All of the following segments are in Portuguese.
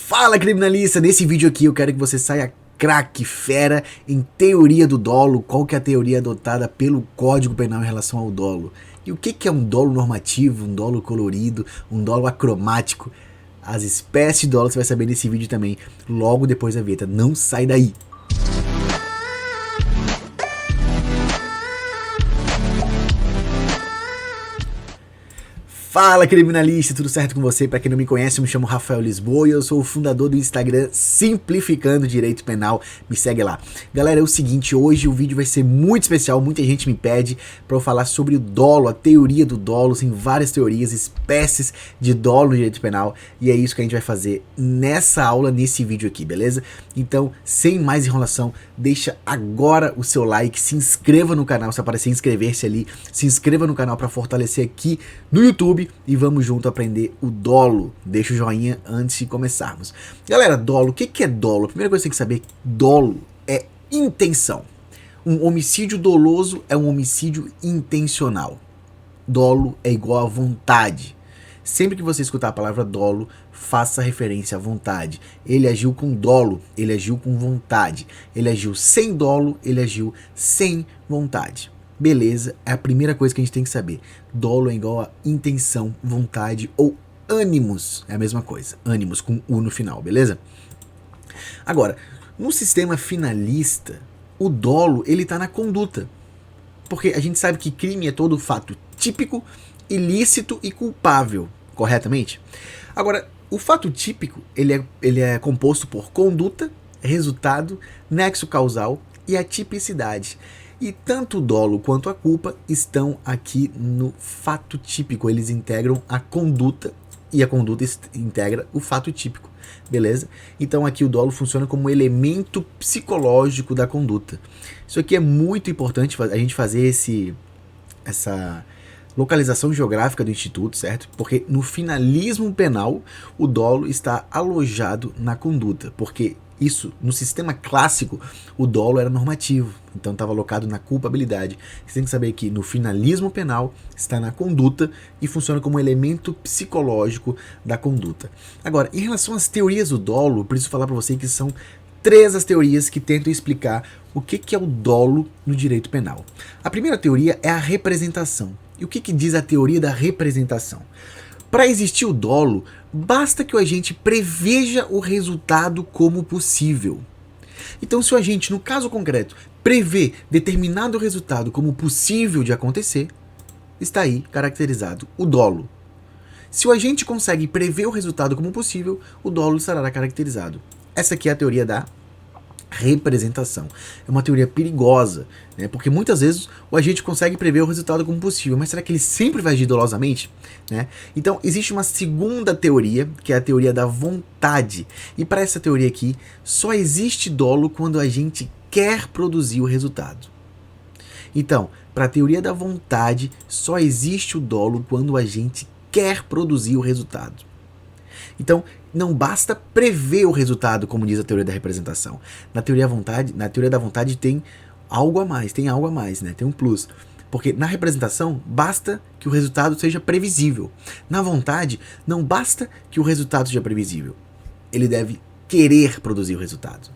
Fala, criminalista! Nesse vídeo aqui eu quero que você saia craque, fera em teoria do dolo. Qual que é a teoria adotada pelo Código Penal em relação ao dolo? E o que é um dolo normativo, um dolo colorido, um dolo acromático? As espécies de dolo você vai saber nesse vídeo também, logo depois da vinheta. Não sai daí! Fala, criminalista, tudo certo com você? Para quem não me conhece, eu me chamo Rafael Lisboa e eu sou o fundador do Instagram Simplificando Direito Penal. Me segue lá. Galera, é o seguinte, hoje o vídeo vai ser muito especial, muita gente me pede para eu falar sobre o dolo, a teoria do dolo, tem várias teorias, espécies de dolo no direito penal, e é isso que a gente vai fazer nessa aula, nesse vídeo aqui, beleza? Então, sem mais enrolação, deixa agora o seu like, se inscreva no canal, se aparecer inscrever-se ali, se inscreva no canal para fortalecer aqui no YouTube e vamos junto aprender o dolo. Deixa o joinha antes de começarmos. Galera, dolo, o que é dolo? A primeira coisa que você tem que saber, dolo é intenção. Um homicídio doloso é um homicídio intencional. Dolo é igual a vontade. Sempre que você escutar a palavra dolo, faça referência à vontade. Ele agiu com dolo, ele agiu com vontade. Ele agiu sem dolo, ele agiu sem vontade. Beleza, é a primeira coisa que a gente tem que saber. Dolo é igual a intenção, vontade ou ânimos. É a mesma coisa, ânimos com U no final, beleza? Agora, no sistema finalista, o dolo ele tá na conduta. Porque a gente sabe que crime é todo fato típico, ilícito e culpável, corretamente? Agora, o fato típico ele é composto por conduta, resultado, nexo causal e a tipicidade. E tanto o dolo quanto a culpa estão aqui no fato típico. Eles integram a conduta e a conduta integra o fato típico, beleza? Então aqui o dolo funciona como elemento psicológico da conduta. Isso aqui é muito importante a gente fazer essa localização geográfica do instituto, certo? Porque no finalismo penal o dolo está alojado na conduta, porque isso, no sistema clássico, o dolo era normativo, então estava alocado na culpabilidade. Você tem que saber que no finalismo penal está na conduta e funciona como elemento psicológico da conduta. Agora, em relação às teorias do dolo, preciso falar para você que são três as teorias que tentam explicar o que é o dolo no direito penal. A primeira teoria é a representação. E o que diz a teoria da representação? Para existir o dolo, basta que o agente preveja o resultado como possível. Então, se o agente, no caso concreto, prevê determinado resultado como possível de acontecer, está aí caracterizado o dolo. Se o agente consegue prever o resultado como possível, o dolo estará caracterizado. Essa aqui é a teoria da representação. É uma teoria perigosa, né? Porque muitas vezes o agente consegue prever o resultado como possível, mas será que ele sempre vai agir dolosamente? Né? Então existe uma segunda teoria, que é a teoria da vontade, e para essa teoria aqui, só existe dolo quando a gente quer produzir o resultado. Então, para a teoria da vontade, só existe o dolo quando a gente quer produzir o resultado. Então, não basta prever o resultado, como diz a teoria da representação. Na teoria da vontade tem algo a mais, né? Tem um plus. Porque na representação, basta que o resultado seja previsível. Na vontade, não basta que o resultado seja previsível. Ele deve querer produzir o resultado.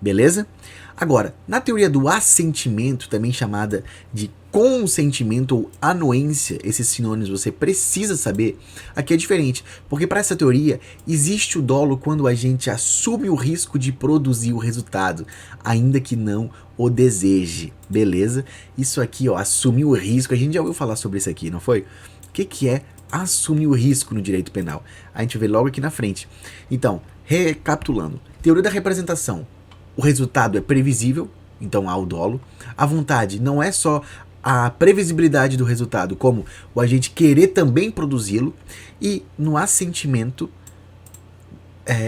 Beleza? Agora, na teoria do assentimento, também chamada de consentimento ou anuência, esses sinônimos você precisa saber, aqui é diferente, porque para essa teoria existe o dolo quando a gente assume o risco de produzir o resultado, ainda que não o deseje, beleza? Isso aqui, ó, assumir o risco, a gente já ouviu falar sobre isso aqui, não foi? O que é assumir o risco no direito penal? A gente vê logo aqui na frente. Então, recapitulando, teoria da representação. O resultado é previsível, então há o dolo. A vontade não é só a previsibilidade do resultado, como o agente querer também produzi-lo. E no assentimento,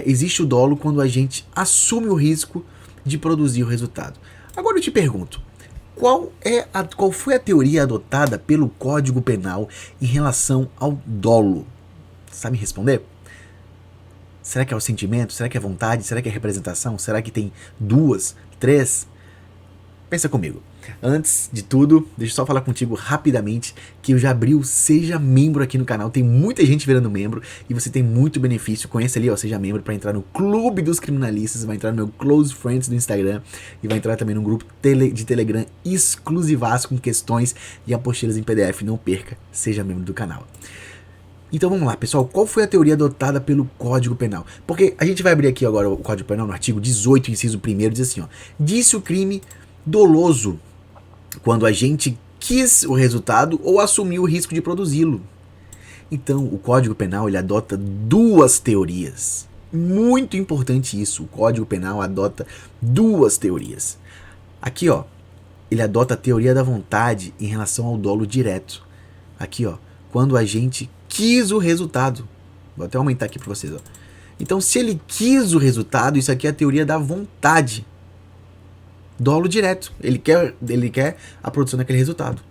existe o dolo quando a gente assume o risco de produzir o resultado. Agora eu te pergunto, qual foi a teoria adotada pelo Código Penal em relação ao dolo? Sabe me responder? Será que é o sentimento? Será que é vontade? Será que é representação? Será que tem duas? Três? Pensa comigo. Antes de tudo, deixa eu só falar contigo rapidamente que eu já abri o Seja Membro aqui no canal. Tem muita gente virando membro e você tem muito benefício. Conheça ali, ó, Seja Membro, para entrar no Clube dos Criminalistas, vai entrar no meu Close Friends do Instagram e vai entrar também num grupo de Telegram exclusivaço com questões e apostilas em PDF. Não perca, seja membro do canal. Então vamos lá, pessoal, qual foi a teoria adotada pelo Código Penal? Porque a gente vai abrir aqui agora o Código Penal no artigo 18, inciso 1º, diz assim, ó: disse o crime doloso quando a gente quis o resultado ou assumiu o risco de produzi-lo. Então, o Código Penal ele adota duas teorias. Muito importante isso, o Código Penal adota duas teorias. Aqui, ó, ele adota a teoria da vontade em relação ao dolo direto. Aqui, ó, quando a gente quis o resultado. Vou até aumentar aqui para vocês, ó. Então, se ele quis o resultado, isso aqui é a teoria da vontade. Dolo direto. Ele quer a produção daquele resultado.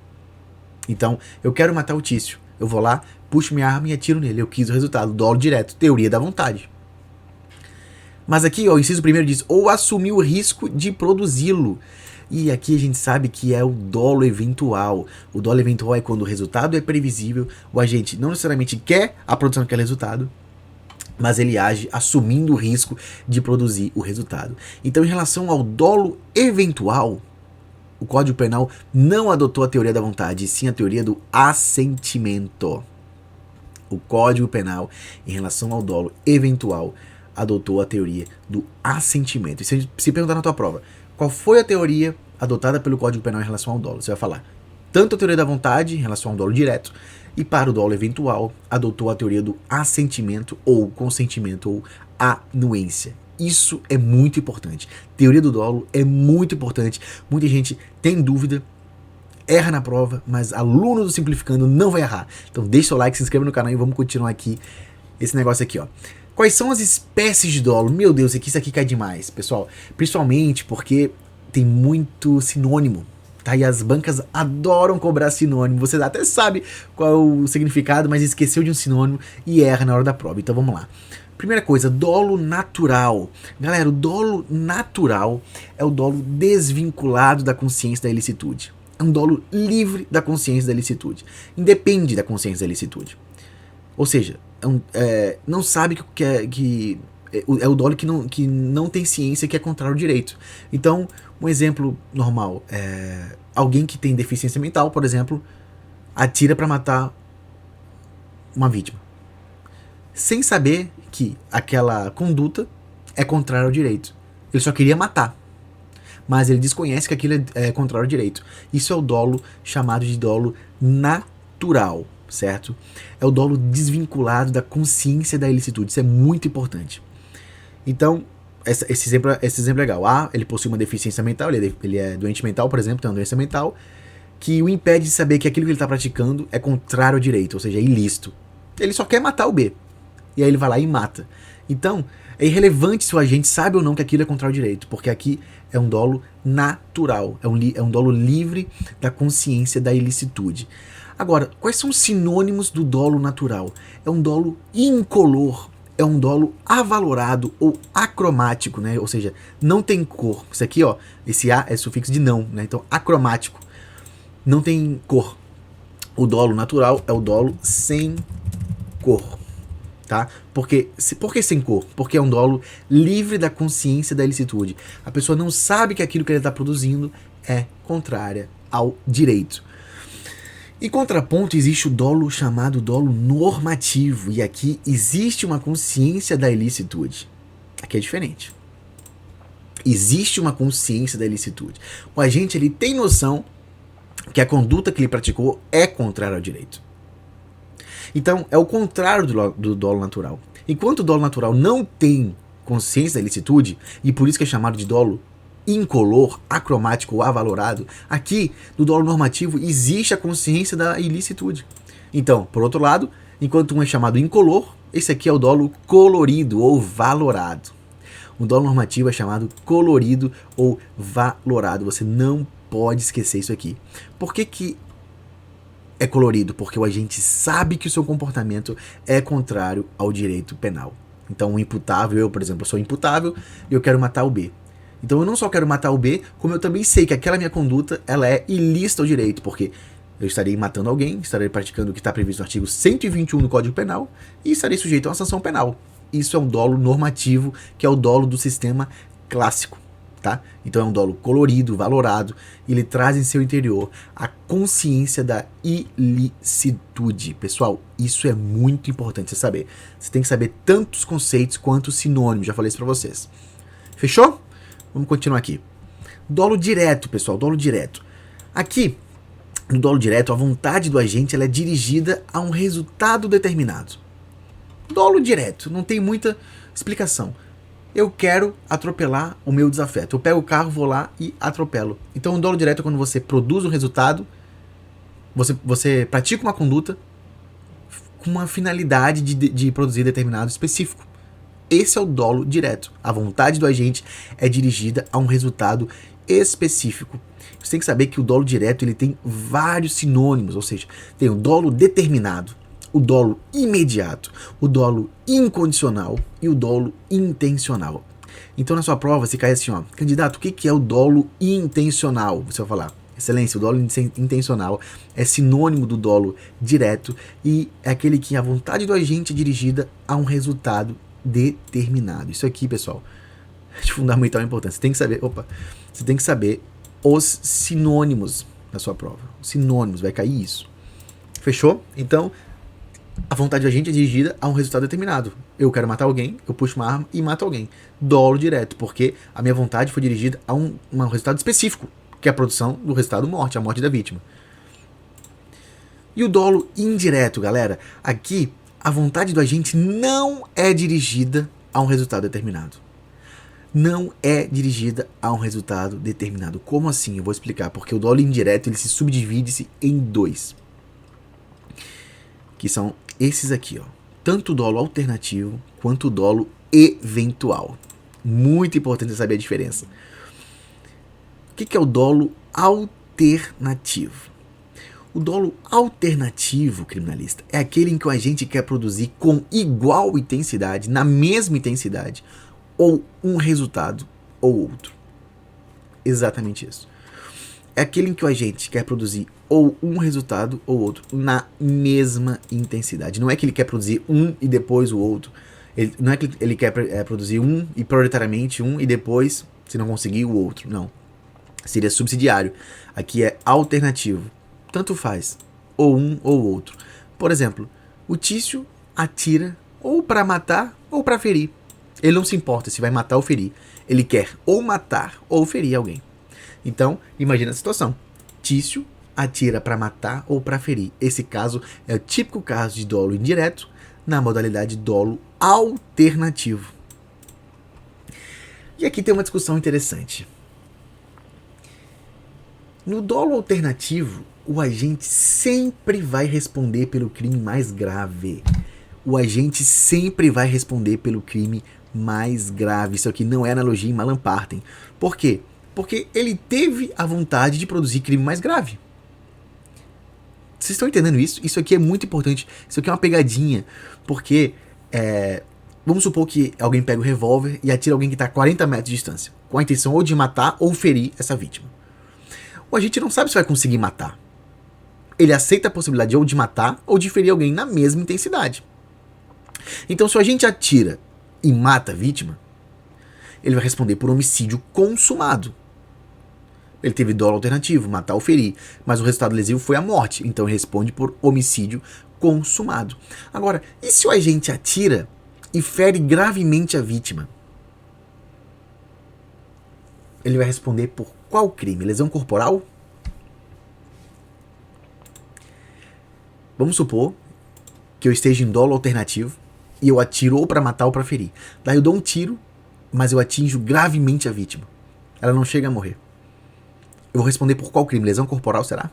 Então, eu quero matar o Tício. Eu vou lá, puxo minha arma e atiro nele. Eu quis o resultado. Dolo direto. Teoria da vontade. Mas aqui, ó, o inciso 1º diz: ou assumir o risco de produzi-lo. E aqui a gente sabe que é o dolo eventual. O dolo eventual é quando o resultado é previsível, o agente não necessariamente quer a produção daquele resultado, mas ele age assumindo o risco de produzir o resultado. Então, em relação ao dolo eventual, o Código Penal não adotou a teoria da vontade, e sim a teoria do assentimento. O Código Penal, em relação ao dolo eventual, adotou a teoria do assentimento. E se perguntar na tua prova, qual foi a teoria adotada pelo Código Penal em relação ao dolo? Você vai falar tanto a teoria da vontade em relação ao dolo direto, e para o dolo eventual, adotou a teoria do assentimento ou consentimento ou anuência. Isso é muito importante. Teoria do dolo é muito importante. Muita gente tem dúvida, erra na prova, mas aluno do Simplificando não vai errar. Então deixa o like, se inscreva no canal e vamos continuar aqui esse negócio aqui, ó. Quais são as espécies de dolo? Meu Deus, isso aqui cai demais, pessoal. Principalmente porque tem muito sinônimo. Tá? E as bancas adoram cobrar sinônimo. Você até sabe qual é o significado, mas esqueceu de um sinônimo e erra na hora da prova. Então vamos lá. Primeira coisa, dolo natural. Galera, o dolo natural é o dolo desvinculado da consciência da ilicitude. É um dolo livre da consciência da ilicitude. Independe da consciência da ilicitude. Ou seja, não sabe que é o dolo que não tem ciência, que é contrário ao direito. Então, um exemplo normal é alguém que tem deficiência mental, por exemplo, atira para matar uma vítima, sem saber que aquela conduta é contrária ao direito. Ele só queria matar, mas ele desconhece que aquilo é contrário ao direito. Isso é o dolo chamado de dolo natural, certo? É o dolo desvinculado da consciência da ilicitude. Isso é muito importante. Então, esse exemplo é legal. Ele possui uma deficiência mental, ele é doente mental, por exemplo, tem uma doença mental, que o impede de saber que aquilo que ele está praticando é contrário ao direito, ou seja, é ilícito. Ele só quer matar o B. E aí ele vai lá e mata. Então, é irrelevante se o agente sabe ou não que aquilo é contrário ao direito, porque aqui é um dolo natural, é um dolo livre da consciência da ilicitude. Agora, quais são os sinônimos do dolo natural? É um dolo incolor, é um dolo avalorado ou acromático, né? Ou seja, não tem cor. Isso aqui, ó, esse A é sufixo de não, né? Então, acromático, não tem cor. O dolo natural é o dolo sem cor, tá? Por que sem cor? Porque é um dolo livre da consciência da ilicitude. A pessoa não sabe que aquilo que ele está produzindo é contrária ao direito. Em contraponto, existe o dolo chamado dolo normativo, e aqui existe uma consciência da ilicitude. Aqui é diferente. Existe uma consciência da ilicitude. O agente ele tem noção que a conduta que ele praticou é contrária ao direito. Então, é o contrário do dolo natural. Enquanto o dolo natural não tem consciência da ilicitude, e por isso que é chamado de dolo incolor, acromático ou avalorado, aqui, no dolo normativo, existe a consciência da ilicitude. Então, por outro lado, enquanto um é chamado incolor, esse aqui é o dolo colorido ou valorado. O dolo normativo é chamado colorido ou valorado. Você não pode esquecer isso aqui. Por que é colorido? Porque o agente sabe que o seu comportamento é contrário ao direito penal. Então, o imputável, eu, por exemplo, sou imputável e eu quero matar o B. Então eu não só quero matar o B, como eu também sei que aquela minha conduta ela é ilícita ao direito, porque eu estarei matando alguém, estarei praticando o que está previsto no artigo 121 do Código Penal e estarei sujeito a uma sanção penal. Isso é um dolo normativo, que é o dolo do sistema clássico, tá? Então é um dolo colorido, valorado, e ele traz em seu interior a consciência da ilicitude. Pessoal, isso é muito importante você saber. Você tem que saber tantos conceitos quanto sinônimos, já falei isso para vocês. Fechou? Vamos continuar aqui. Dolo direto, pessoal, dolo direto. Aqui, no dolo direto, a vontade do agente ela é dirigida a um resultado determinado. Dolo direto, não tem muita explicação. Eu quero atropelar o meu desafeto. Eu pego o carro, vou lá e atropelo. Então, o dolo direto é quando você produz um resultado, você pratica uma conduta com uma finalidade de produzir determinado específico. Esse é o dolo direto. A vontade do agente é dirigida a um resultado específico. Você tem que saber que o dolo direto ele tem vários sinônimos, ou seja, tem o dolo determinado, o dolo imediato, o dolo incondicional e o dolo intencional. Então na sua prova você cai assim, ó, candidato, o que é o dolo intencional? Você vai falar, excelência, o dolo intencional é sinônimo do dolo direto e é aquele que a vontade do agente é dirigida a um resultado determinado. Isso aqui, pessoal, é de fundamental importância. Você tem que saber os sinônimos da sua prova. Os sinônimos, vai cair isso. Fechou? Então, a vontade do agente é dirigida a um resultado determinado. Eu quero matar alguém, eu puxo uma arma e mato alguém. Dolo direto, porque a minha vontade foi dirigida a um resultado específico, que é a produção do resultado morte, a morte da vítima. E o dolo indireto, galera, aqui a vontade do agente não é dirigida a um resultado determinado. Não é dirigida a um resultado determinado. Como assim? Eu vou explicar. Porque o dolo indireto ele se subdivide-se em dois. Que são esses aqui, ó. Tanto o dolo alternativo quanto o dolo eventual. Muito importante saber a diferença. O que é o dolo alternativo? O dolo alternativo, criminalista, é aquele em que o agente quer produzir com igual intensidade, na mesma intensidade, ou um resultado ou outro. Exatamente isso. É aquele em que o agente quer produzir ou um resultado ou outro na mesma intensidade. Não é que ele quer produzir um e depois o outro. Não é que ele quer produzir um e prioritariamente um e depois, se não conseguir, o outro. Não. Seria subsidiário. Aqui é alternativo. Tanto faz, ou um ou outro. Por exemplo, o Tício atira ou para matar ou para ferir. Ele não se importa se vai matar ou ferir. Ele quer ou matar ou ferir alguém. Então, imagina a situação. Tício atira para matar ou para ferir. Esse caso é o típico caso de dolo indireto na modalidade dolo alternativo. E aqui tem uma discussão interessante. No dolo alternativo, o agente sempre vai responder pelo crime mais grave. O agente sempre vai responder pelo crime mais grave. Isso aqui não é analogia em Malam Partem. Por quê? Porque ele teve a vontade de produzir crime mais grave. Vocês estão entendendo isso? Isso aqui é muito importante. Isso aqui é uma pegadinha. Porque, vamos supor que alguém pega o revólver e atira alguém que está a 40 metros de distância, com a intenção ou de matar ou ferir essa vítima. O agente não sabe se vai conseguir matar. Ele aceita a possibilidade ou de matar ou de ferir alguém na mesma intensidade. Então, se o agente atira e mata a vítima, ele vai responder por homicídio consumado. Ele teve dolo alternativo, matar ou ferir, mas o resultado lesivo foi a morte, então ele responde por homicídio consumado. Agora, e se o agente atira e fere gravemente a vítima? Ele vai responder por qual crime? Lesão corporal? Vamos supor que eu esteja em dolo alternativo e eu atiro ou para matar ou para ferir. Daí eu dou um tiro, mas eu atinjo gravemente a vítima. Ela não chega a morrer. Eu vou responder por qual crime? Lesão corporal, será?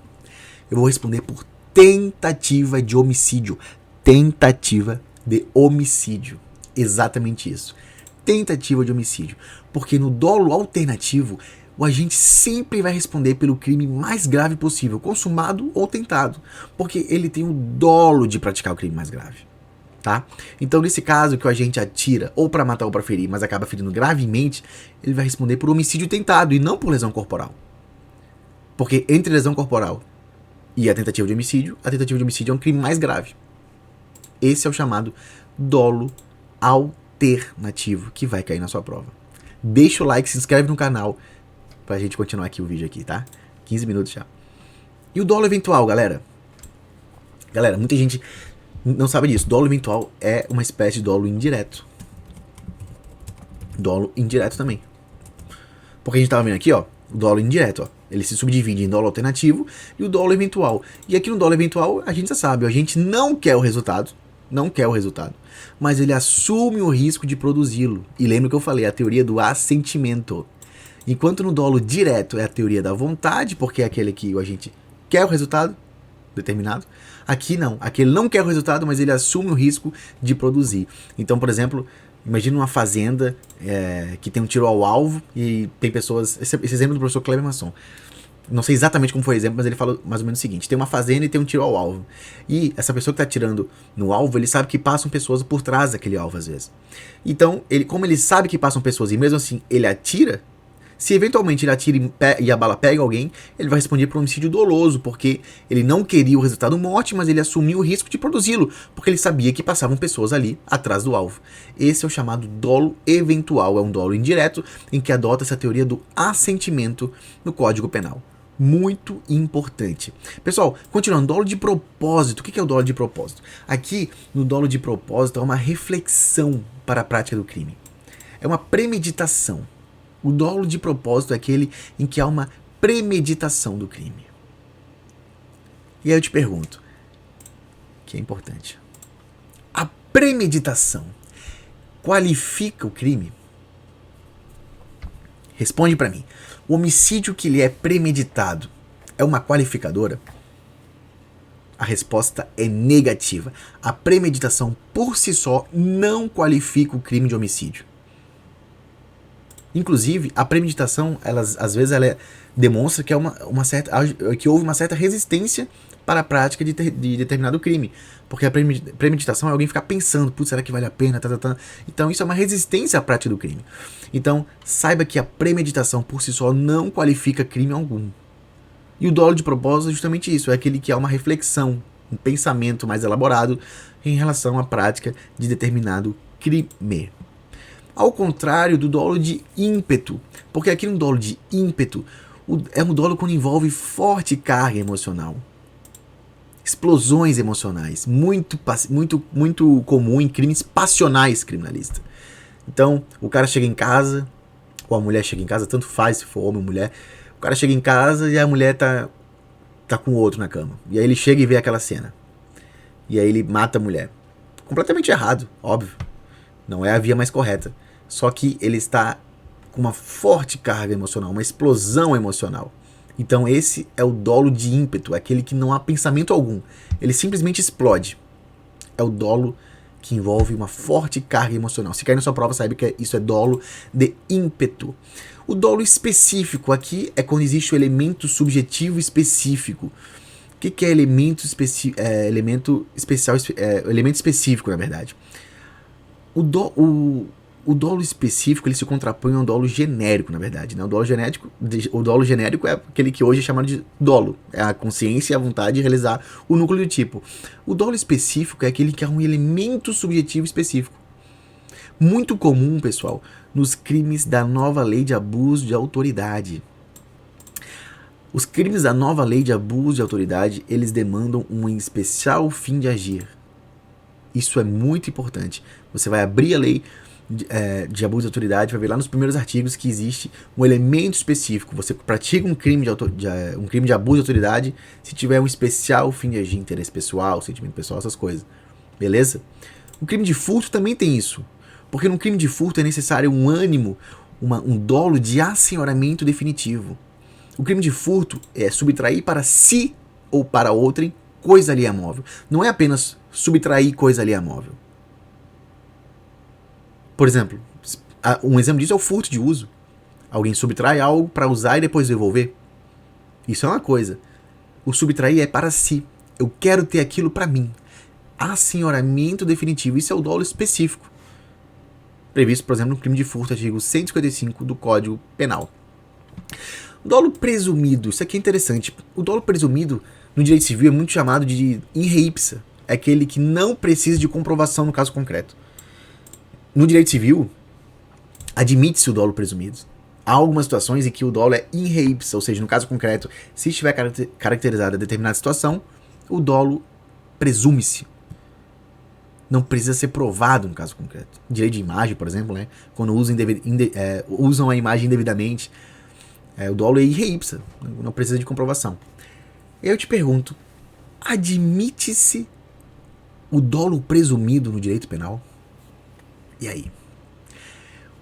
Eu vou responder por tentativa de homicídio. Tentativa de homicídio. Exatamente isso. Tentativa de homicídio. Porque no dolo alternativo, o agente sempre vai responder pelo crime mais grave possível, consumado ou tentado. Porque ele tem o dolo de praticar o crime mais grave. tá? Então, nesse caso que o agente atira ou para matar ou para ferir, mas acaba ferindo gravemente, ele vai responder por homicídio tentado e não por lesão corporal. Porque entre lesão corporal e a tentativa de homicídio é um crime mais grave. Esse é o chamado dolo alternativo, que vai cair na sua prova. Deixa o like, se inscreve no canal pra gente continuar aqui o vídeo aqui, tá? 15 minutos já. E o dolo eventual, galera? Galera, muita gente não sabe disso. Dolo eventual é uma espécie de dolo indireto. Dolo indireto também. Porque a gente tava vendo aqui, ó, o dolo indireto, ó. Ele se subdivide em dolo alternativo e o dolo eventual. E aqui no dolo eventual, a gente já sabe, a gente não quer o resultado, mas ele assume o risco de produzi-lo. E lembra que eu falei, a teoria do assentimento. Enquanto no dolo direto é a teoria da vontade, porque é aquele que a gente quer o resultado determinado. Aqui não, aqui ele não quer o resultado, mas ele assume o risco de produzir. Então, por exemplo, imagina uma fazenda que tem um tiro ao alvo e tem pessoas... Esse exemplo do professor Kleber Masson. Não sei exatamente como foi o exemplo, mas ele fala mais ou menos o seguinte. Tem uma fazenda e tem um tiro ao alvo. E essa pessoa que está atirando no alvo, ele sabe que passam pessoas por trás daquele alvo às vezes. Então, como ele sabe que passam pessoas e mesmo assim ele atira, se eventualmente ele atira e a bala pega alguém, ele vai responder por homicídio doloso, porque ele não queria o resultado morte, mas ele assumiu o risco de produzi-lo, porque ele sabia que passavam pessoas ali atrás do alvo. Esse é o chamado dolo eventual, é um dolo indireto em que adota essa teoria do assentimento no Código Penal. Muito importante. Pessoal, continuando, dolo de propósito. O que é o dolo de propósito? Aqui, no dolo de propósito, é uma reflexão para a prática do crime. É uma premeditação. O dolo de propósito é aquele em que há uma premeditação do crime. E aí eu te pergunto, que é importante. A premeditação qualifica o crime? Responde para mim. O homicídio que lhe é premeditado é uma qualificadora? A resposta é negativa. A premeditação por si só não qualifica o crime de homicídio. Inclusive, a premeditação, às vezes, demonstra que, que houve uma certa resistência para a prática de determinado crime. Porque a premeditação é alguém ficar pensando, putz, será que vale a pena? Então, isso é uma resistência à prática do crime. Então, saiba que a premeditação por si só não qualifica crime algum. E o dolo de propósito é justamente isso, é aquele que há uma reflexão, um pensamento mais elaborado em relação à prática de determinado crime. Ao contrário do dolo de ímpeto, porque aqui no dolo de ímpeto é um dolo quando envolve forte carga emocional, explosões emocionais, muito comum em crimes passionais criminalistas. Então, o cara chega em casa, ou a mulher chega em casa, tanto faz se for homem ou mulher, o cara chega em casa e a mulher tá com o outro na cama. E aí ele chega e vê aquela cena. E aí ele mata a mulher. Completamente errado, óbvio. Não é a via mais correta. Só que ele está com uma forte carga emocional, uma explosão emocional. Então esse é o dolo de ímpeto, aquele que não há pensamento algum. Ele simplesmente explode. É o dolo que envolve uma forte carga emocional. Se cair na sua prova, saiba que isso é dolo de ímpeto. O dolo específico aqui é quando existe o elemento subjetivo específico. O que é elemento específico, na verdade? O dolo específico ele se contrapõe ao dolo genérico, na verdade. Né? O dolo genérico é aquele que hoje é chamado de dolo. É a consciência e a vontade de realizar o núcleo do tipo. O dolo específico é aquele que é um elemento subjetivo específico. Muito comum, pessoal, nos crimes da nova lei de abuso de autoridade. Os crimes da nova lei de abuso de autoridade, eles demandam um especial fim de agir. Isso é muito importante. Você vai abrir a lei de abuso de autoridade, vai ver lá nos primeiros artigos que existe um elemento específico. Você pratica um crime de abuso de autoridade se tiver um especial fim de agir, interesse pessoal, sentimento pessoal, essas coisas. Beleza? O crime de furto também tem isso. Porque no crime de furto é necessário um ânimo, um dolo de assenhoramento definitivo. O crime de furto é subtrair para si ou para outrem coisa alheia móvel. Não é apenas subtrair coisa alheia móvel. Por exemplo, um exemplo disso é o furto de uso. Alguém subtrai algo para usar e depois devolver. Isso é uma coisa. O subtrair é para si. Eu quero ter aquilo para mim. assenhoramento definitivo. Isso é o dolo específico, previsto, por exemplo, no crime de furto, artigo 155 do Código Penal. O dolo presumido, isso aqui é interessante. O dolo presumido no direito civil é muito chamado de in re ipsa. É aquele que não precisa de comprovação no caso concreto. No direito civil, admite-se o dolo presumido. Há algumas situações em que o dolo é in re ipsa, ou seja, no caso concreto, se estiver caracterizada determinada situação, o dolo presume-se. Não precisa ser provado no caso concreto. Direito de imagem, por exemplo, né? Quando usam a imagem indevidamente, o dolo é in re ipsa, não precisa de comprovação. Eu te pergunto, admite-se o dolo presumido no direito penal? E aí?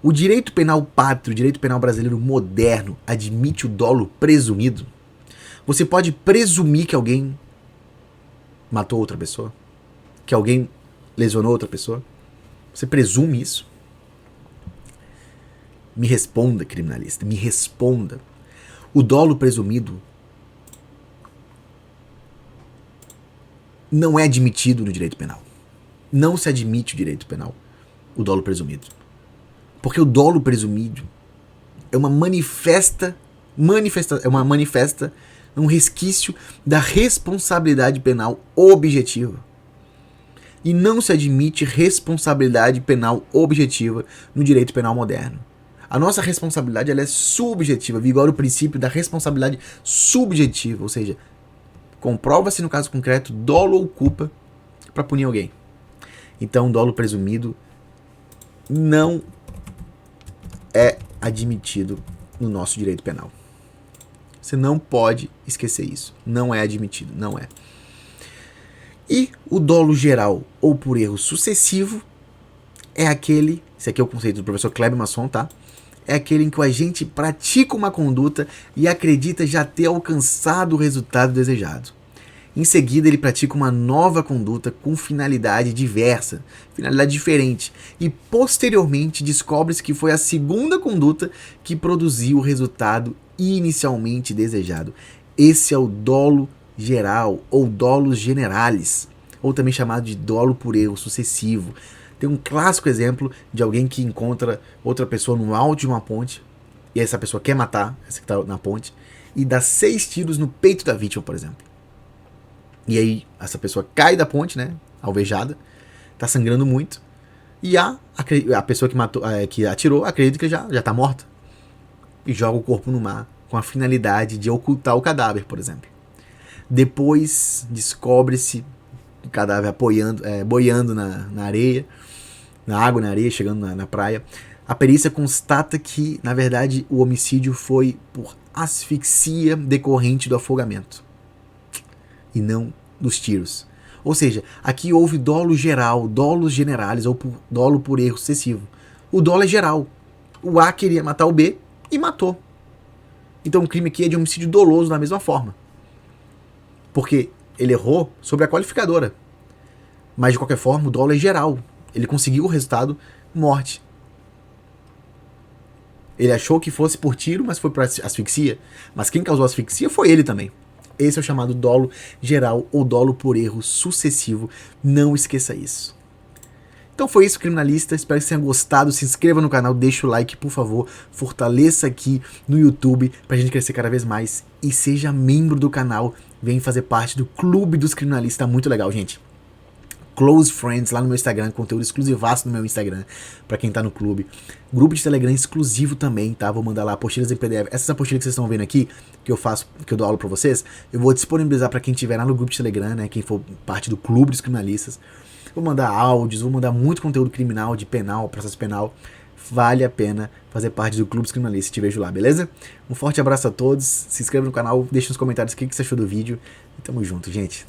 O direito penal pátrio, o direito penal brasileiro moderno, admite o dolo presumido? Você pode presumir que alguém matou outra pessoa? Que alguém lesionou outra pessoa? Você presume isso? Me responda, criminalista, me responda. O dolo presumido não é admitido no direito penal. Não se admite o direito penal, o dolo presumido. Porque o dolo presumido é uma manifesta, um resquício da responsabilidade penal objetiva. E não se admite responsabilidade penal objetiva no direito penal moderno. A nossa responsabilidade ela é subjetiva, vigora o princípio da responsabilidade subjetiva, ou seja, comprova-se no caso concreto dolo ou culpa para punir alguém. Então, dolo presumido não é admitido no nosso direito penal. Você não pode esquecer isso. Não é admitido, não é. E o dolo geral ou por erro sucessivo é aquele, esse aqui é o conceito do professor Kleber Masson, tá? É aquele em que o agente pratica uma conduta e acredita já ter alcançado o resultado desejado. Em seguida, ele pratica uma nova conduta com finalidade diversa, finalidade diferente, e posteriormente descobre-se que foi a segunda conduta que produziu o resultado inicialmente desejado. Esse é o dolo geral, ou dolos generalis, ou também chamado de dolo por erro sucessivo. Tem um clássico exemplo de alguém que encontra outra pessoa no alto de uma ponte, e essa pessoa quer matar essa que está na ponte, e dá 6 tiros no peito da vítima, por exemplo. E aí essa pessoa cai da ponte, né, alvejada, tá sangrando muito, e a pessoa que atirou acredita que já tá morta, e joga o corpo no mar com a finalidade de ocultar o cadáver, por exemplo. Depois descobre-se o cadáver boiando na areia, na água, na areia, chegando na praia. A perícia constata que, na verdade, o homicídio foi por asfixia decorrente do afogamento e não dos tiros. Ou seja, aqui houve dolo geral, dolos generalis ou dolo por erro sucessivo. O dolo é geral. O A queria matar o B e matou. Então o crime aqui é de homicídio doloso da mesma forma. Porque ele errou sobre a qualificadora. Mas de qualquer forma o dolo é geral. Ele conseguiu o resultado morte. Ele achou que fosse por tiro, mas foi por asfixia. Mas quem causou a asfixia foi ele também. Esse é o chamado dolo geral ou dolo por erro sucessivo. Não esqueça isso. Então foi isso, criminalista. Espero que você tenha gostado. Se inscreva no canal, deixa o like, por favor. Fortaleça aqui no YouTube pra gente crescer cada vez mais. E seja membro do canal. Vem fazer parte do Clube dos Criminalistas. Tá muito legal, gente. Close Friends lá no meu Instagram, conteúdo exclusivaço no meu Instagram, pra quem tá no clube. Grupo de Telegram exclusivo também, tá? Vou mandar lá apostilas em PDF. Essas apostilas que vocês estão vendo aqui, que eu dou aula pra vocês, eu vou disponibilizar pra quem tiver lá no grupo de Telegram, né? Quem for parte do Clube dos Criminalistas. Vou mandar áudios, vou mandar muito conteúdo criminal, de penal, processo penal. Vale a pena fazer parte do Clube dos Criminalistas. Te vejo lá, beleza? Um forte abraço a todos. Se inscreva no canal, deixa nos comentários o que você achou do vídeo. E tamo junto, gente.